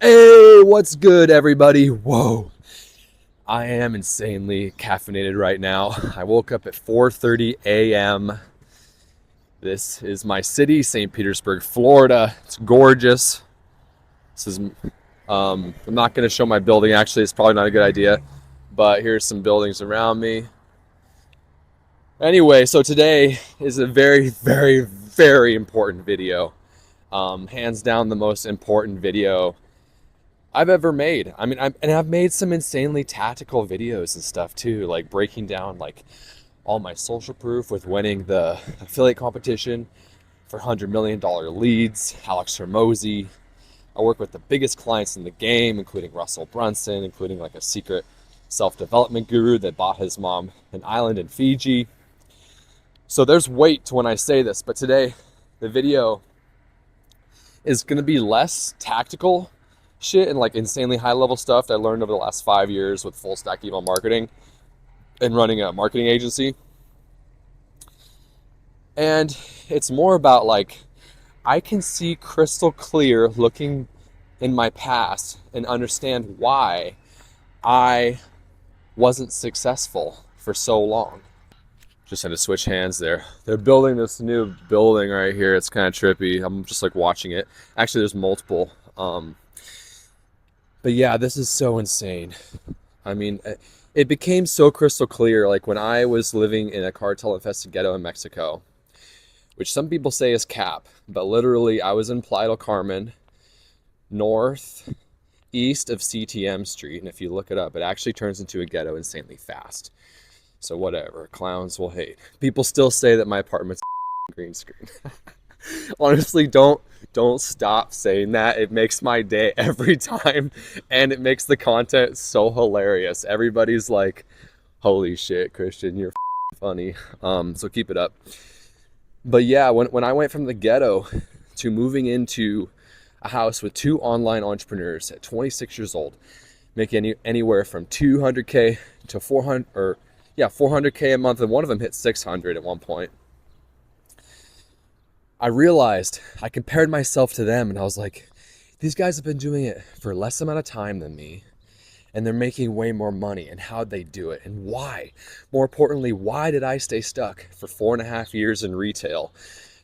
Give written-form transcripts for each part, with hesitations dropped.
Hey, what's good, everybody? Whoa, I am insanely caffeinated right now. I woke up at 4:30 a.m. This is my city, St. Petersburg, Florida. It's gorgeous. This is I'm not going to show my building. Actually, it's probably not a good idea, but here's some buildings around me. Anyway, so today is a very, very, very important video. Hands down, the most important video I've ever made. I mean, I've made some insanely tactical videos and stuff too, like breaking down like all my social proof with winning the affiliate competition for $100 million leads, Alex Hormozy. I work with the biggest clients in the game, including Russell Brunson, including like a secret self-development guru that bought his mom an island in Fiji. So there's weight to when I say this, but today the video is going to be less tactical shit and like insanely high level stuff that I learned over the last 5 years with full stack email marketing and running a marketing agency. And it's more about like, I can see crystal clear looking in my past and understand why I wasn't successful for so long. Just had to switch hands there. They're building this new building right here. It's kind of trippy. I'm just like watching it. Actually, there's multiple. But yeah, this is so insane. I mean, it became so crystal clear like when I was living in a cartel-infested ghetto in Mexico, which some people say is cap, but literally I was in Playa del Carmen, northeast of CTM Street, and if you look it up, it actually turns into a ghetto insanely fast. So whatever, clowns will hate. People still say that my apartment's green screen. Honestly, don't stop saying that. It makes my day every time, and it makes the content so hilarious. Everybody's like, holy shit, Christian, you're funny. So keep it up. But yeah, when I went from the ghetto to moving into a house with two online entrepreneurs at 26 years old, making anywhere from 200K to 400K a month, and one of them hit 600 at one point. I realized, I compared myself to them, and I was like, these guys have been doing it for less amount of time than me, and they're making way more money, and how'd they do it, and why? More importantly, why did I stay stuck for 4.5 years in retail,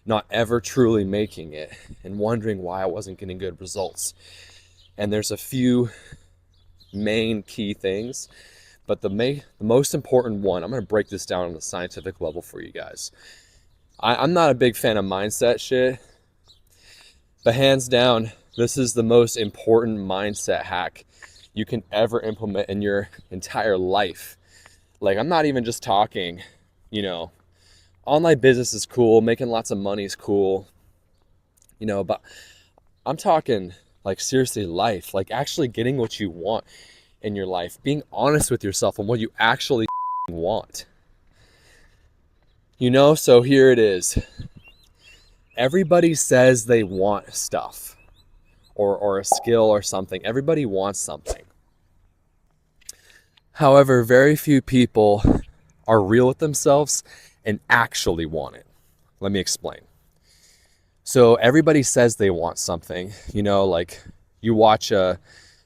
not ever truly making it, and wondering why I wasn't getting good results? And there's a few main key things, but the most important one, I'm going to break this down on a scientific level for you guys. I'm not a big fan of mindset shit, but hands down, this is the most important mindset hack you can ever implement in your entire life. Like, I'm not even just talking, online business is cool, making lots of money is cool, but I'm talking like seriously life, like actually getting what you want in your life, being honest with yourself on what you actually want. So here it is. Everybody says they want stuff or a skill or something. Everybody wants something. However, very few people are real with themselves and actually want it. Let me explain. So everybody says they want something, like you watch a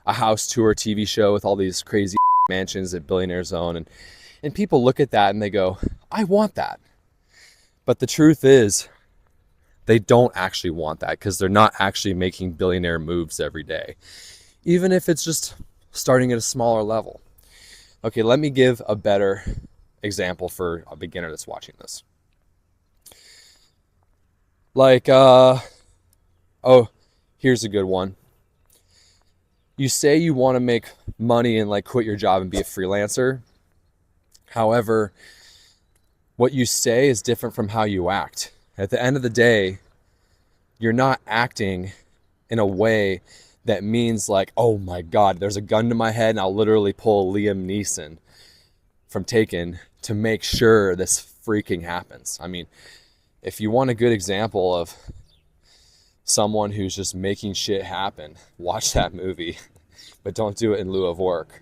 house tour TV show with all these crazy mansions that billionaires own, and people look at that and they go, I want that. But the truth is, they don't actually want that because they're not actually making billionaire moves every day, even if it's just starting at a smaller level. Okay, let me give a better example for a beginner that's watching this. Like, here's a good one. You say you want to make money and like quit your job and be a freelancer. However, what you say is different from how you act. At the end of the day, you're not acting in a way that means like, oh my God, there's a gun to my head and I'll literally pull Liam Neeson from Taken to make sure this freaking happens. I mean, if you want a good example of someone who's just making shit happen, watch that movie, but don't do it in lieu of work.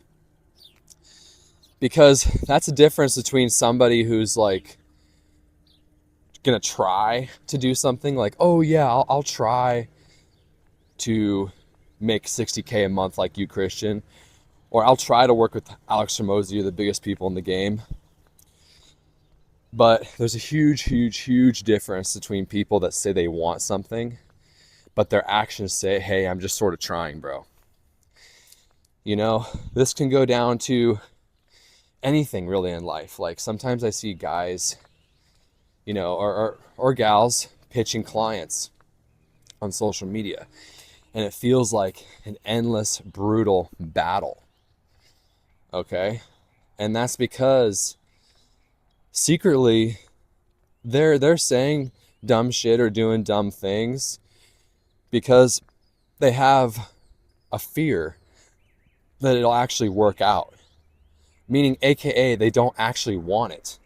Because that's the difference between somebody who's like gonna try to do something like, oh yeah, I'll try to make 60K a month like you, Christian, or I'll try to work with Alex Hormozi, you're the biggest people in the game. But there's a huge, huge, huge difference between people that say they want something, but their actions say, hey, I'm just sort of trying, bro. You know, this can go down to anything really in life. Like sometimes I see guys, you know, or gals pitching clients on social media, and it feels like an endless, brutal battle. Okay? And that's because secretly they're saying dumb shit or doing dumb things because they have a fear that it'll actually work out. Meaning, AKA, they don't actually want it.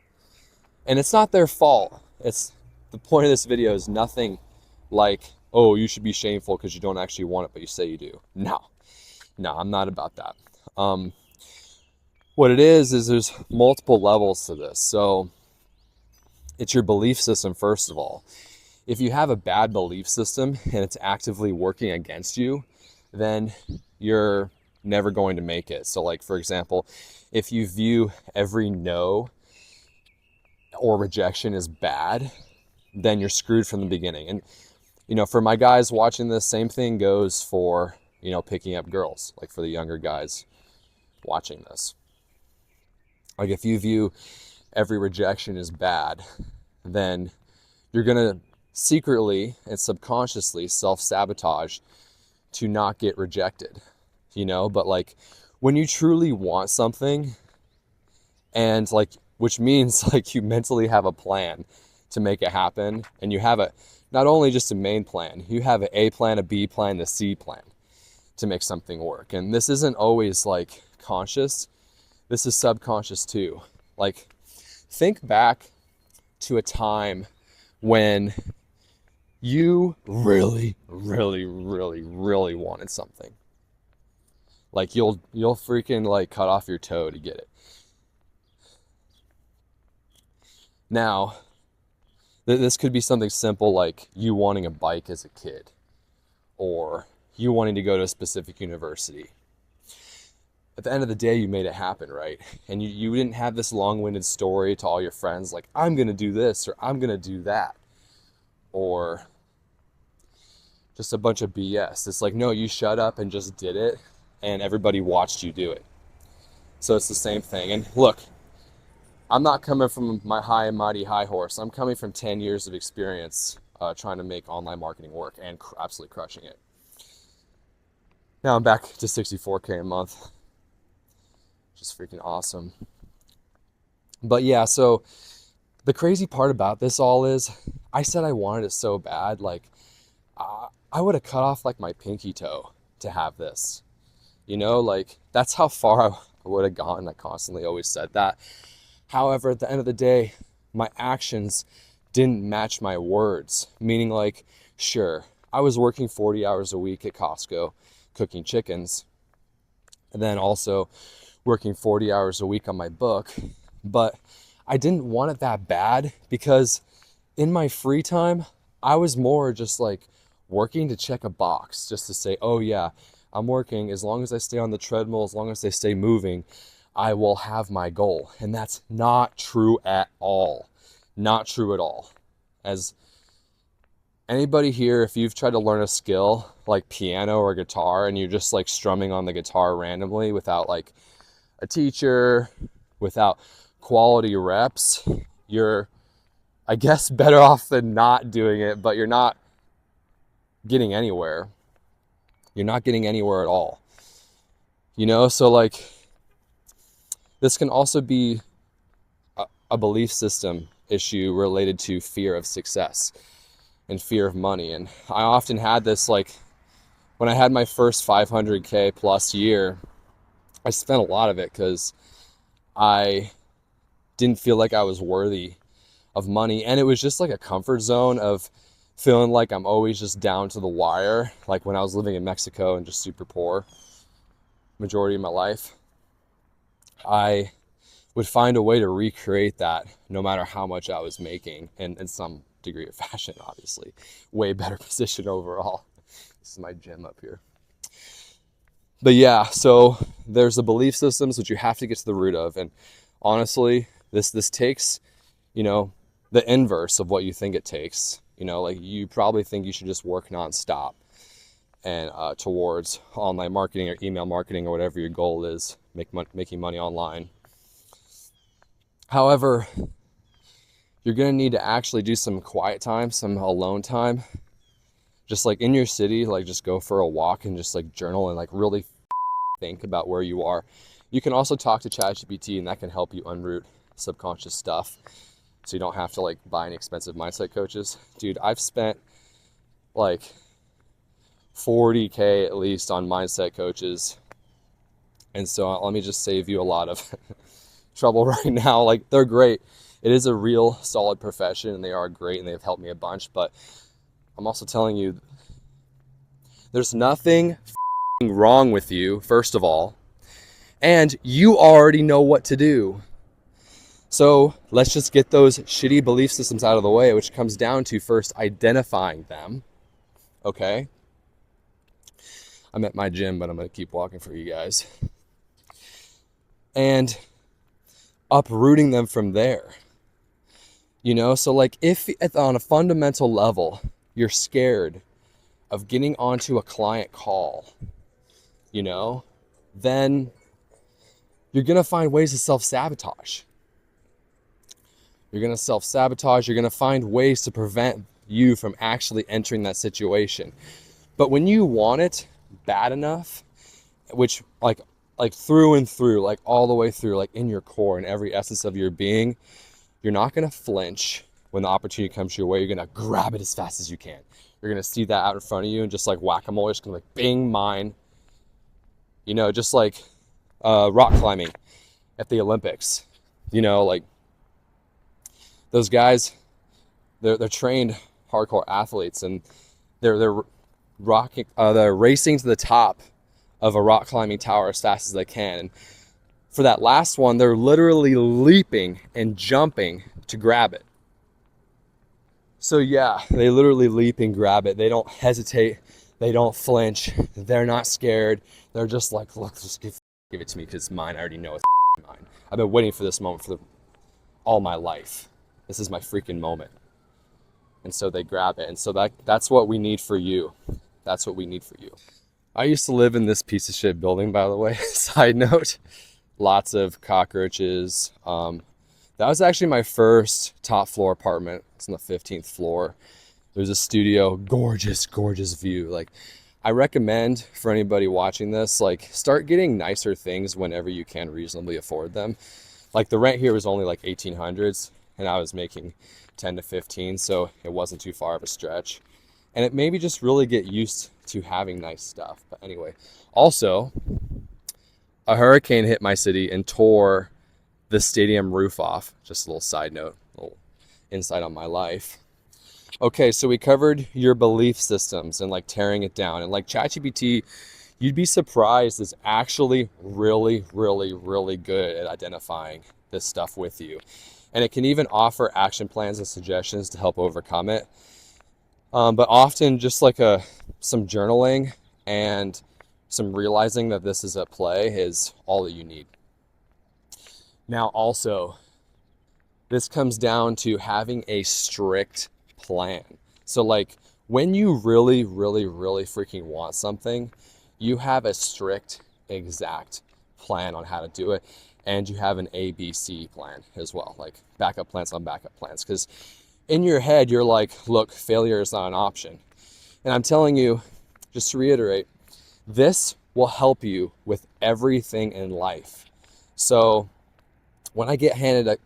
And it's not their fault. It's the point of this video is nothing like, oh, you should be shameful because you don't actually want it, but you say you do. No, I'm not about that. What it is there's multiple levels to this. So it's your belief system, first of all. If you have a bad belief system and it's actively working against you, then you're never going to make it. So like, for example, if you view every no or rejection as bad, then you're screwed from the beginning. And, you know, for my guys watching this, same thing goes for, you know, picking up girls, like for the younger guys watching this. Like if you view every rejection as bad, then you're going to secretly and subconsciously self-sabotage to not get rejected, you know? But like when you truly want something, and like, which means like you mentally have a plan to make it happen, and you have not only just a main plan, you have an A plan, a B plan, the C plan to make something work. And this isn't always like conscious, this is subconscious too. Like think back to a time when you really, really, really, really wanted something. Like you'll freaking like cut off your toe to get it. Now, this could be something simple like you wanting a bike as a kid, or you wanting to go to a specific university. At the end of the day, you made it happen, right? And you didn't have this long-winded story to all your friends like, I'm going to do this or I'm going to do that. Or just a bunch of BS. It's like, no, you shut up and just did it, and everybody watched you do it. So it's the same thing. And look, I'm not coming from my high and mighty high horse. I'm coming from 10 years of experience trying to make online marketing work and absolutely crushing it. Now I'm back to 64K a month. Just freaking awesome. But yeah, so the crazy part about this all is I said I wanted it so bad. Like I would have cut off like my pinky toe to have this, you know, like that's how far I would have gone. I constantly always said that. However, at the end of the day, my actions didn't match my words, meaning like, sure, I was working 40 hours a week at Costco cooking chickens, and then also working 40 hours a week on my book, but I didn't want it that bad because in my free time, I was more just like working to check a box, just to say, oh yeah, I'm working. As long as I stay on the treadmill, as long as I stay moving, I will have my goal. And that's not true at all. Not true at all. As anybody here, if you've tried to learn a skill like piano or guitar and you're just like strumming on the guitar randomly without like a teacher, without quality reps, you're, I guess, better off than not doing it, but you're not getting anywhere. You're not getting anywhere at all. You know, so like this can also be a belief system issue related to fear of success and fear of money. And I often had this, like when I had my first 500K plus year, I spent a lot of it because I didn't feel like I was worthy of money. And it was just like a comfort zone of feeling like I'm always just down to the wire. Like when I was living in Mexico and just super poor majority of my life, I would find a way to recreate that no matter how much I was making, and in some degree of fashion, obviously. Way better position overall. This is my gym up here. But yeah, so there's the belief systems which you have to get to the root of. And honestly, this takes, the inverse of what you think it takes. Like you probably think you should just work nonstop and towards online marketing or email marketing or whatever your goal is, making money online. However, you're going to need to actually do some quiet time, some alone time. Just like in your city, like just go for a walk and just like journal and like really think about where you are. You can also talk to ChatGPT, and that can help you unroot subconscious stuff, so you don't have to like buy any expensive mindset coaches. Dude, I've spent like $40K at least on mindset coaches, and so let me just save you a lot of trouble right now. Like, they're great. It is a real solid profession, and they are great, and they've helped me a bunch. But I'm also telling you, there's nothing wrong with you, first of all, and you already know what to do. So let's just get those shitty belief systems out of the way, which comes down to first identifying them. Okay? I'm at my gym, but I'm going to keep walking for you guys. And uprooting them from there. So like if on a fundamental level, you're scared of getting onto a client call, then you're going to find ways to self-sabotage. You're going to self-sabotage. You're going to find ways to prevent you from actually entering that situation. But when you want it bad enough, which like through and through, like all the way through, like in your core and every essence of your being, you're not going to flinch when the opportunity comes your way. You're going to grab it as fast as you can. You're going to see that out in front of you, and just like whack-a-mole, just going to like bing, mine. Just like rock climbing at the Olympics. Like those guys, they're trained hardcore athletes, and they're racing to the top of a rock climbing tower as fast as they can. And for that last one, they're literally leaping and jumping to grab it. So yeah, they literally leap and grab it. They don't hesitate. They don't flinch. They're not scared. They're just like, look, just give it to me because it's mine. I already know it's mine. I've been waiting for this moment for all my life. This is my freaking moment. And so they grab it. And so that's what we need for you. That's what we need for you. I used to live in this piece of shit building, by the way. Side note, lots of cockroaches. That was actually my first top floor apartment. It's on the 15th floor. There's a studio, gorgeous, gorgeous view. Like, I recommend for anybody watching this, like, start getting nicer things whenever you can reasonably afford them. Like, the rent here was only like 1800s, and I was making 10 to 15, so it wasn't too far of a stretch. And it made me just really get used to having nice stuff. But anyway, also, a hurricane hit my city and tore the stadium roof off. Just a little side note, a little insight on my life. Okay, so we covered your belief systems and like tearing it down. And like ChatGPT, you'd be surprised, is actually really, really, really good at identifying this stuff with you. And it can even offer action plans and suggestions to help overcome it. But often just like some journaling and some realizing that this is at play is all that you need. Now also, this comes down to having a strict plan. So like when you really, really, really freaking want something, you have a strict, exact plan on how to do it. And you have an ABC plan as well, like backup plans on backup plans. Because in your head, you're like, look, failure is not an option. And I'm telling you, just to reiterate, this will help you with everything in life. So when I get handed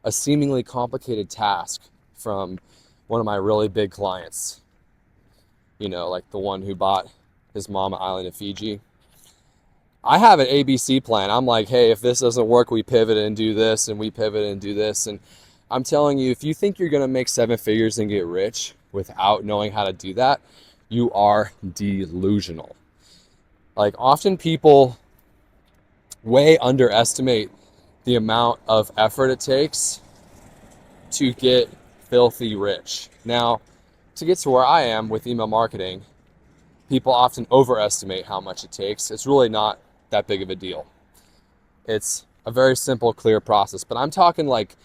a seemingly complicated task from one of my really big clients, like the one who bought his mom an island of Fiji, I have an ABC plan. I'm like, hey, if this doesn't work, we pivot and do this, and we pivot and do this. And I'm telling you, if you think you're going to make 7 figures and get rich without knowing how to do that, you are delusional. Like, often people way underestimate the amount of effort it takes to get filthy rich. Now, to get to where I am with email marketing, people often overestimate how much it takes. It's really not that big of a deal. It's a very simple, clear process. But I'm talking like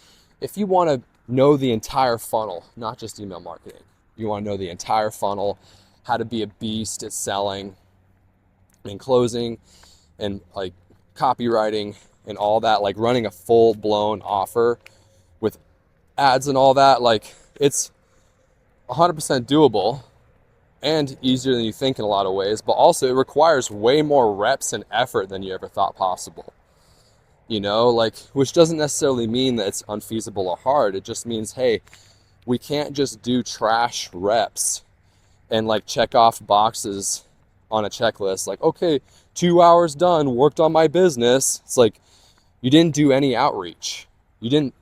if you want to know the entire funnel, not just email marketing, you want to know the entire funnel, how to be a beast at selling and closing and like copywriting and all that, like running a full-blown offer with ads and all that, like it's 100% doable and easier than you think in a lot of ways, but also it requires way more reps and effort than you ever thought possible. You know, like, which doesn't necessarily mean that it's unfeasible or hard. It just means, hey, we can't just do trash reps and like check off boxes on a checklist. Like, okay, 2 hours done, worked on my business. It's like, you didn't do any outreach. You didn't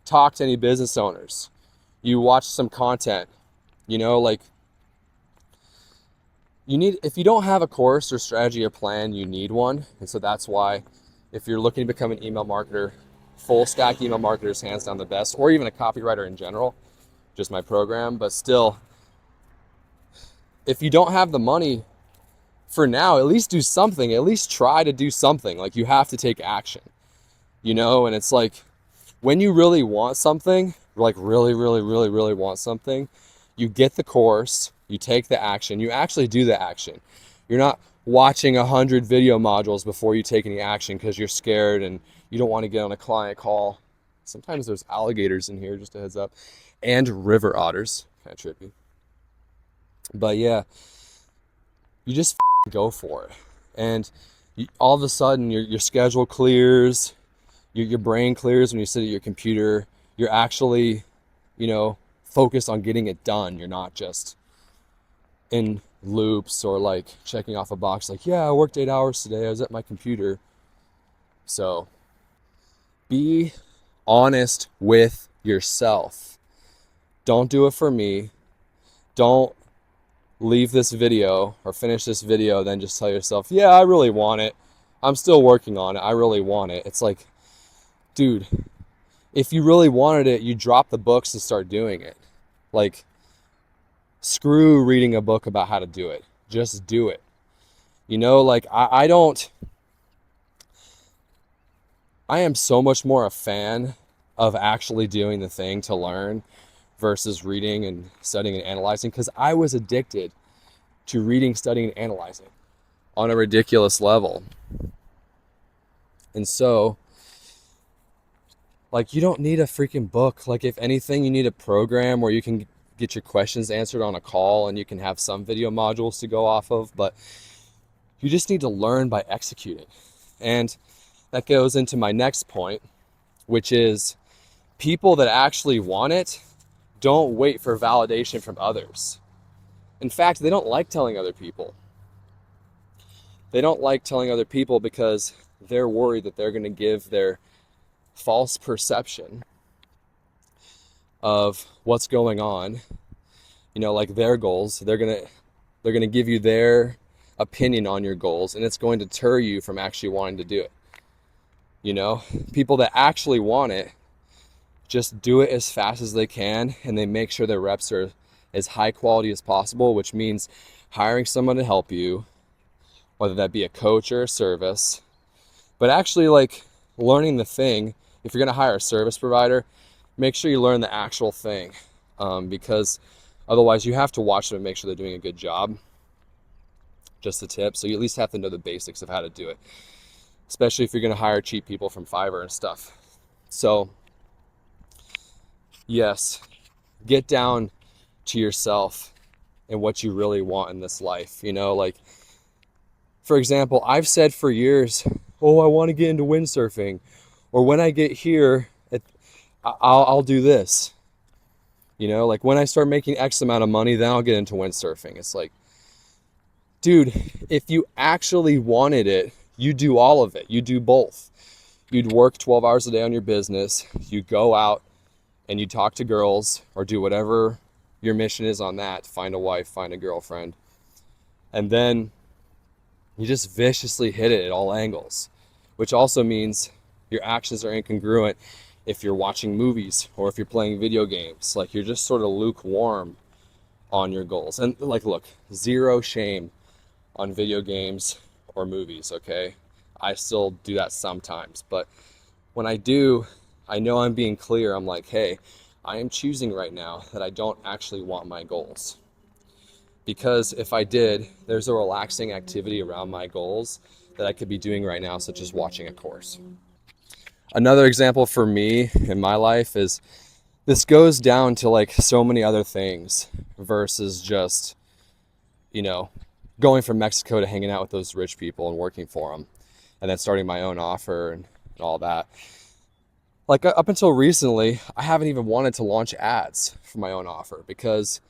talk to any business owners. You watched some content, you know, like you need, if you don't have a course or strategy or plan, you need one. And so that's why if you're looking to become an email marketer, full stack email marketer is hands down the best, or even a copywriter in general, just my program. But still, if you don't have the money for now, at least do something, at least try to do something. Like you have to take action, you know? And it's like, when you really want something, like really want something, you get the course, you take the action, you actually do the action. You're not watching 100 video modules before you take any action because you're scared and you don't want to get on a client call. Sometimes there's alligators in here, just a heads up, and river otters, kind of trippy. But yeah, you just go for it. And all of a sudden your schedule clears, your brain clears when you sit at your computer. You're actually, you know, focused on getting it done. You're not just in loops or like checking off a box like, yeah, I worked 8 hours today, I was at my computer. So be honest with yourself. Don't do it for me. Don't leave this video or finish this video, then just tell yourself, yeah, I really want it. I'm still working on it. I really want it. It's like, dude, if you really wanted it, you drop the books and start doing it. Like, screw reading a book about how to do it. Just do it. You know, like I am so much more a fan of actually doing the thing to learn versus reading and studying and analyzing, because I was addicted to reading, studying, and analyzing on a ridiculous level. And so, like, you don't need a freaking book. Like, if anything, you need a program where you can get your questions answered on a call and you can have some video modules to go off of, but you just need to learn by executing. And that goes into my next point, which is people that actually want it don't wait for validation from others. In fact, they don't like telling other people. They don't like telling other people because they're worried that they're going to give their false perception of what's going on, you know, like their goals. They're going to give you their opinion on your goals, and it's going to deter you from actually wanting to do it. You know, people that actually want it just do it as fast as they can, and they make sure their reps are as high quality as possible, which means hiring someone to help you, whether that be a coach or a service, but actually like learning the thing. If you're going to hire a service provider, make sure you learn the actual thing, because otherwise you have to watch them and make sure they're doing a good job. Just a tip. So you at least have to know the basics of how to do it, especially if you're going to hire cheap people from Fiverr and stuff. So yes, get down to yourself and what you really want in this life. You know, like, for example, I've said for years, oh, I want to get into windsurfing, or when I get here, I'll do this. You know, like when I start making X amount of money, then I'll get into windsurfing. It's like, dude, if you actually wanted it, you do all of it. You do both. You'd work 12 hours a day on your business. You go out and you talk to girls or do whatever your mission is on that. Find a wife, find a girlfriend. And then you just viciously hit it at all angles, which also means your actions are incongruent if you're watching movies or if you're playing video games. Like, you're just sort of lukewarm on your goals. And like, look, zero shame on video games or movies, okay? I still do that sometimes, but when I do, I know I'm being clear. I'm like, hey, I am choosing right now that I don't actually want my goals. Because if I did, there's a relaxing activity around my goals that I could be doing right now, such as watching a course. Another example for me in my life is this goes down to like so many other things versus just, going from Mexico to hanging out with those rich people and working for them and then starting my own offer and all that. Like up until recently, I haven't even wanted to launch ads for my own offer because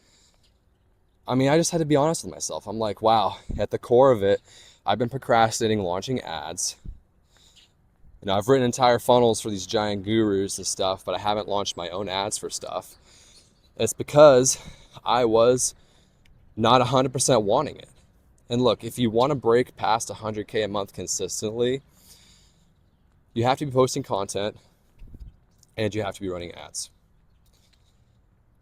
I just had to be honest with myself. I'm like, wow, at the core of it, I've been procrastinating launching ads. I've written entire funnels for these giant gurus and stuff, but I haven't launched my own ads for stuff. It's because I was not 100% wanting it. And look, if you want to break past 100K a month consistently, you have to be posting content and you have to be running ads.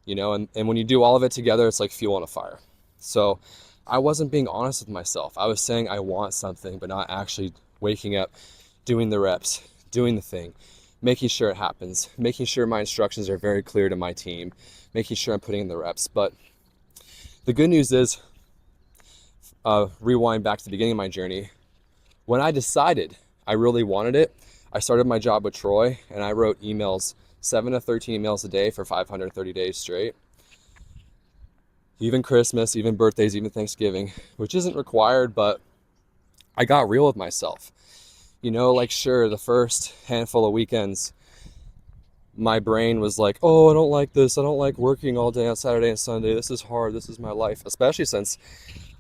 And when you do all of it together, it's like fuel on a fire. So I wasn't being honest with myself. I was saying I want something, but not actually waking up, doing the reps, doing the thing, making sure it happens, making sure my instructions are very clear to my team, making sure I'm putting in the reps. But the good news is, rewind back to the beginning of my journey, when I decided I really wanted it, I started my job with Troy and I wrote emails, 7 to 13 emails a day for 530 days straight. Even Christmas, even birthdays, even Thanksgiving, which isn't required, but I got real with myself. Sure, the first handful of weekends, my brain was like, oh, I don't like this. I don't like working all day on Saturday and Sunday. This is hard. This is my life, especially since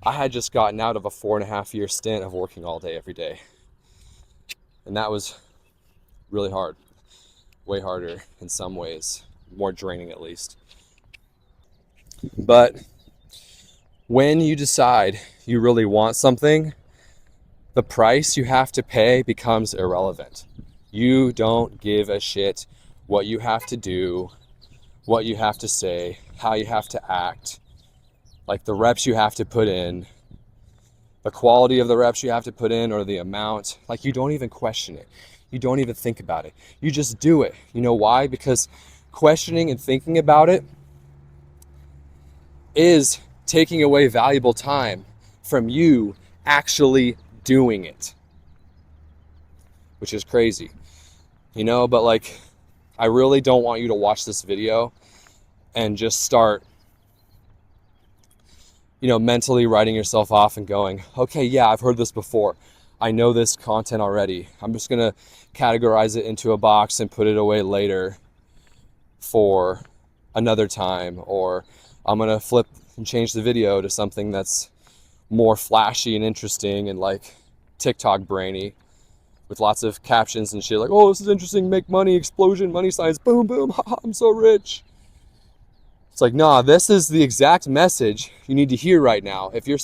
I had just gotten out of a 4.5-year stint of working all day every day. And that was really hard, way harder in some ways, more draining at least. But when you decide you really want something, the price you have to pay becomes irrelevant. You don't give a shit what you have to do, what you have to say, how you have to act, like the reps you have to put in, the quality of the reps you have to put in or the amount. Like you don't even question it. You don't even think about it. You just do it. You know why? Because questioning and thinking about it is taking away valuable time from you actually doing it, which is crazy, but like, I really don't want you to watch this video and just start, mentally writing yourself off and going, okay, yeah, I've heard this before. I know this content already. I'm just going to categorize it into a box and put it away later for another time, or I'm going to flip and change the video to something that's more flashy and interesting and like TikTok brainy with lots of captions and shit like, oh, this is interesting, make money, explosion, money signs, boom, boom, haha, I'm so rich. It's like, nah, this is the exact message you need to hear right now. If you're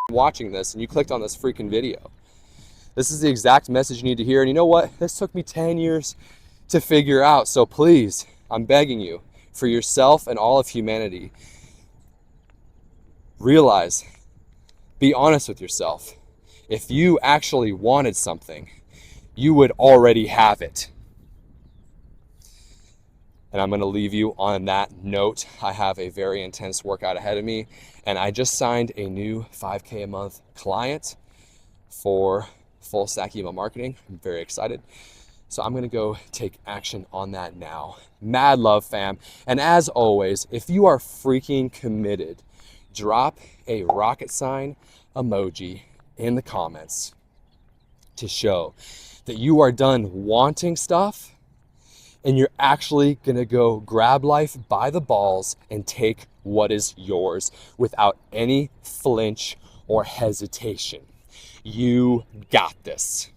watching this and you clicked on this freaking video, this is the exact message you need to hear. And you know what? This took me 10 years to figure out. So please, I'm begging you, for yourself and all of humanity, realize, be honest with yourself. If you actually wanted something, you would already have it. And I'm going to leave you on that note. I have a very intense workout ahead of me, and I just signed a new 5K a month client for full stack email marketing. I'm very excited. So I'm going to go take action on that now. Mad love, fam. And as always, if you are freaking committed, drop a rocket sign emoji in the comments to show that you are done wanting stuff and you're actually gonna go grab life by the balls and take what is yours without any flinch or hesitation. You got this.